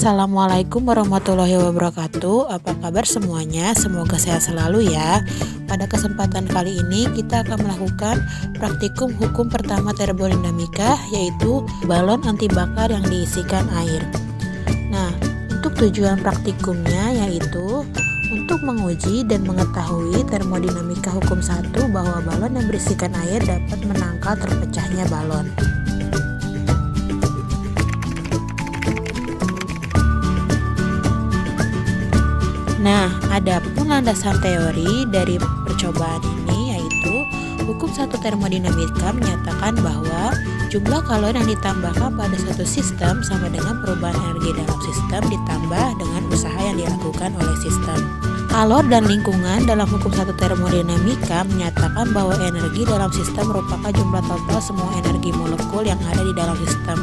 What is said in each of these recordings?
Assalamualaikum warahmatullahi wabarakatuh. Apa kabar semuanya? Semoga sehat selalu ya. Pada kesempatan kali ini kita akan melakukan praktikum hukum pertama termodinamika, yaitu balon anti bakar yang diisikan air. Nah, untuk tujuan praktikumnya yaitu untuk menguji dan mengetahui termodinamika hukum 1 bahwa balon yang berisikan air dapat menangkal terpecahnya balon. Nah, adapun landasan teori dari percobaan ini yaitu hukum 1 termodinamika menyatakan bahwa jumlah kalori yang ditambahkan pada suatu sistem sama dengan perubahan energi dalam sistem ditambah dengan usaha yang dilakukan oleh sistem. Kalor dan lingkungan dalam hukum 1 termodinamika menyatakan bahwa energi dalam sistem merupakan jumlah total semua energi molekul yang ada di dalam sistem.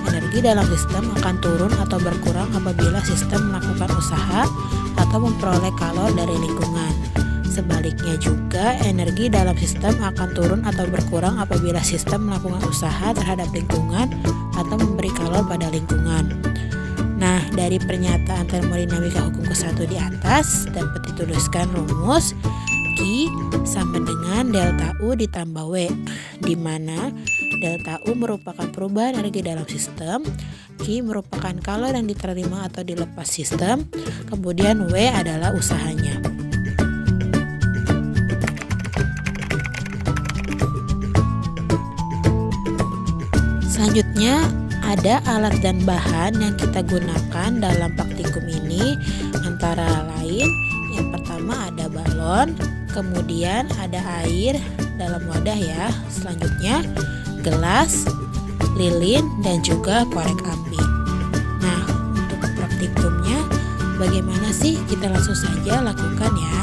Energi dalam sistem akan turun atau berkurang apabila sistem melakukan usaha atau memperoleh kalor dari lingkungan. Sebaliknya juga, energi dalam sistem akan turun atau berkurang apabila sistem melakukan usaha terhadap lingkungan atau memberi kalor pada lingkungan. Nah, dari pernyataan termodinamika hukum ke-1 di atas dapat dituliskan rumus Q sama dengan delta U ditambah W, di mana delta U merupakan perubahan energi dalam sistem, Q merupakan kalor yang diterima atau dilepas sistem, kemudian W adalah usahanya. Selanjutnya ada alat dan bahan yang kita gunakan dalam praktikum ini, antara lain yang pertama ada balon, kemudian ada air dalam wadah ya, selanjutnya gelas, lilin, dan juga korek api. Nah, untuk praktikumnya bagaimana sih? Kita langsung saja lakukan ya.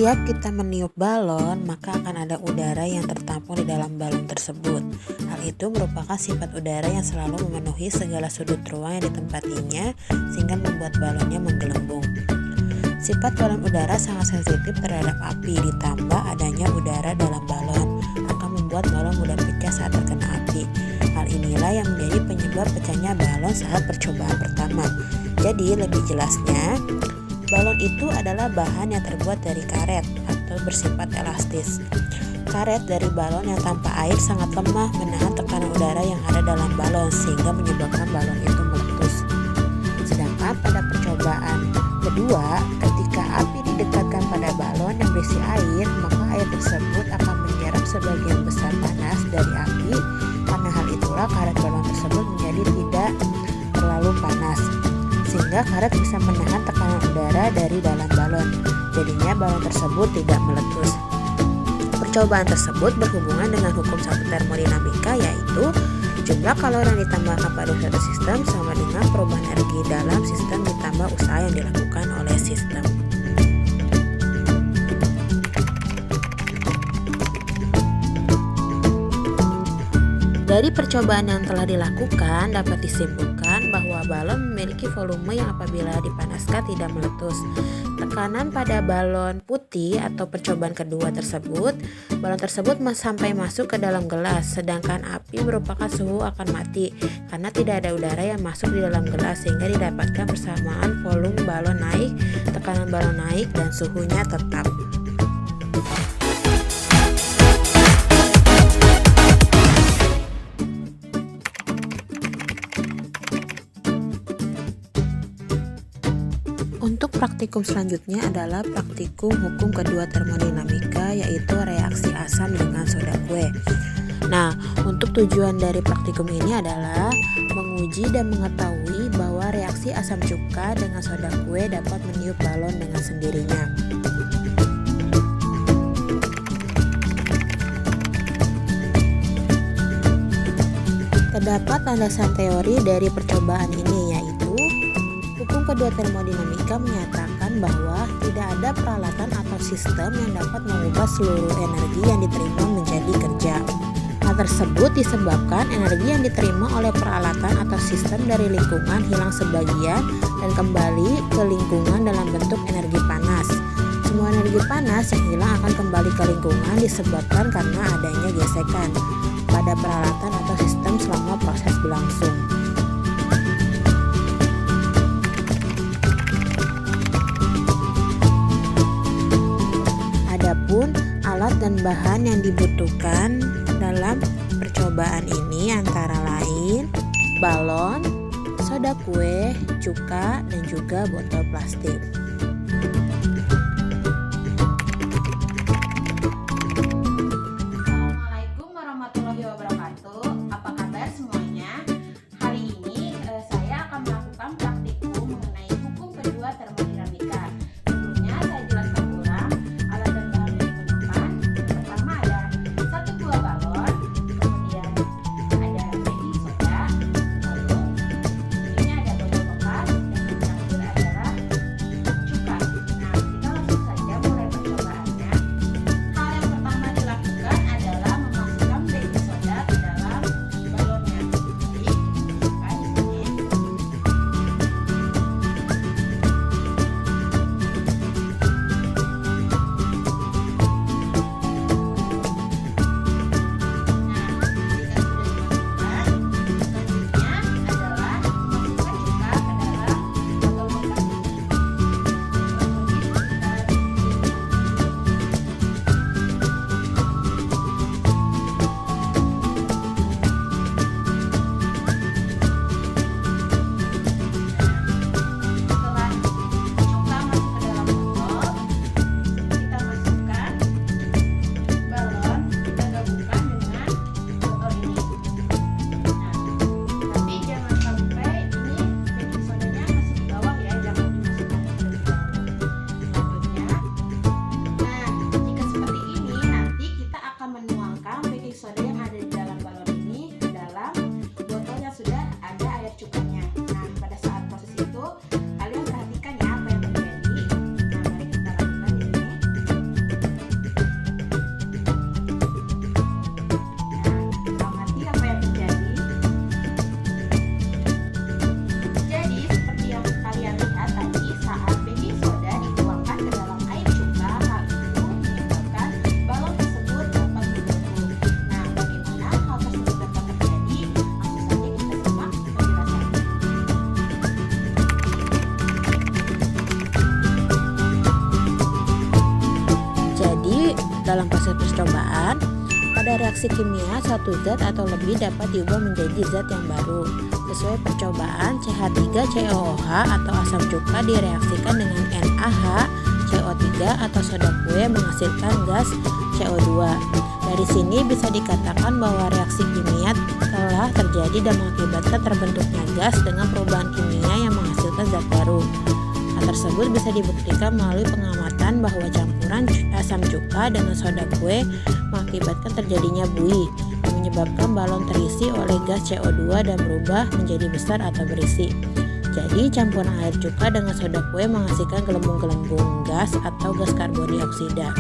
Setiap kita meniup balon, maka akan ada udara yang tertampung di dalam balon tersebut. Hal itu merupakan sifat udara yang selalu memenuhi segala sudut ruang yang ditempatinya, sehingga membuat balonnya menggelembung. Sifat balon udara sangat sensitif terhadap api, ditambah adanya udara dalam balon akan membuat balon mudah pecah saat terkena api. Hal inilah yang menjadi penyebab pecahnya balon saat percobaan pertama. Jadi lebih jelasnya, balon itu adalah bahan yang terbuat dari karet atau bersifat elastis. Karet dari balon yang tanpa air sangat lemah menahan tekanan udara yang ada dalam balon sehingga menyebabkan balon itu meletus. Sedangkan pada percobaan kedua, ketika api didekatkan pada balon yang berisi air, maka air tersebut akan menyerap sebagian besar panas dari api. Karena hal itulah karet balon tersebut menjadi tidak terlalu panas, sehingga karet bisa menahan tekanan udara dari dalam balon. Jadinya balon tersebut tidak meletus. Percobaan tersebut berhubungan dengan hukum satu termodinamika, yaitu jumlah kalori yang ditambahkan pada suatu sistem sama dengan perubahan energi dalam sistem ditambah usaha yang dilakukan oleh sistem. Dari percobaan yang telah dilakukan dapat disimpulkan bahwa balon memiliki volume yang apabila dipanaskan tidak meletus. Tekanan pada balon putih atau percobaan kedua tersebut, balon tersebut sampai masuk ke dalam gelas, sedangkan api merupakan suhu akan mati karena tidak ada udara yang masuk di dalam gelas, sehingga didapatkan persamaan volume balon naik, tekanan balon naik, dan suhunya tetap. Untuk praktikum selanjutnya adalah praktikum hukum kedua termodinamika, yaitu reaksi asam dengan soda kue. Nah, untuk tujuan dari praktikum ini adalah menguji dan mengetahui bahwa reaksi asam cuka dengan soda kue dapat meniup balon dengan sendirinya. Terdapat landasan teori dari percobaan ini, yaitu hukum kedua termodinamika menyatakan bahwa tidak ada peralatan atau sistem yang dapat mengubah seluruh energi yang diterima menjadi kerja. Hal tersebut disebabkan energi yang diterima oleh peralatan atau sistem dari lingkungan hilang sebagian dan kembali ke lingkungan dalam bentuk energi panas. Semua energi panas yang hilang akan kembali ke lingkungan disebabkan karena adanya gesekan pada peralatan atau sistem selama proses berlangsung. Adapun alat dan bahan yang dibutuhkan dalam percobaan ini antara lain balon, soda kue, cuka, dan juga botol plastik. Assalamualaikum warahmatullahi wabarakatuh. Apa kabar semuanya? Hari ini saya akan melakukan praktikum mengenai hukum kedua termodinamika. Sebelumnya saya jelaskan ulang alat dan bahan yang digunakan. Yang pertama ada satu buah balon, kemudian ada baking soda, lalu ini ada botol bekas, dan yang terakhir adalah Dalam proses percobaan, pada reaksi kimia, satu zat atau lebih dapat diubah menjadi zat yang baru. Sesuai percobaan, CH3COOH atau asam cuka direaksikan dengan NaHCO3 atau soda kue menghasilkan gas CO2. Dari sini bisa dikatakan bahwa reaksi kimia telah terjadi dan mengakibatkan terbentuknya gas dengan perubahan kimia yang menghasilkan zat baru. Hal tersebut bisa dibuktikan melalui pengamatan bahwa campuran asam cuka dengan soda kue mengakibatkan terjadinya buih yang menyebabkan balon terisi oleh gas CO2 dan berubah menjadi besar atau berisi. Jadi campuran air cuka dengan soda kue menghasilkan gelembung-gelembung gas atau gas karbon dioksida.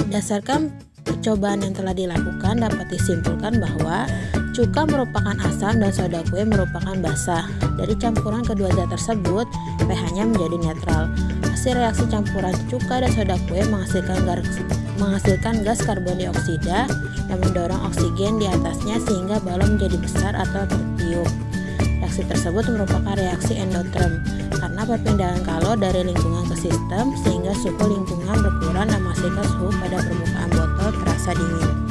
Berdasarkan percobaan yang telah dilakukan, dapat disimpulkan bahwa cuka merupakan asam dan soda kue merupakan basa. Dari campuran kedua zat tersebut, pH-nya menjadi netral. Hasil reaksi campuran cuka dan soda kue menghasilkan gas karbon dioksida dan mendorong oksigen di atasnya sehingga balon menjadi besar atau tertiup. Reaksi tersebut merupakan reaksi endoterm karena perpindahan kalor dari lingkungan ke sistem sehingga suhu lingkungan berkurang dan menghasilkan suhu pada permukaan botol terasa dingin.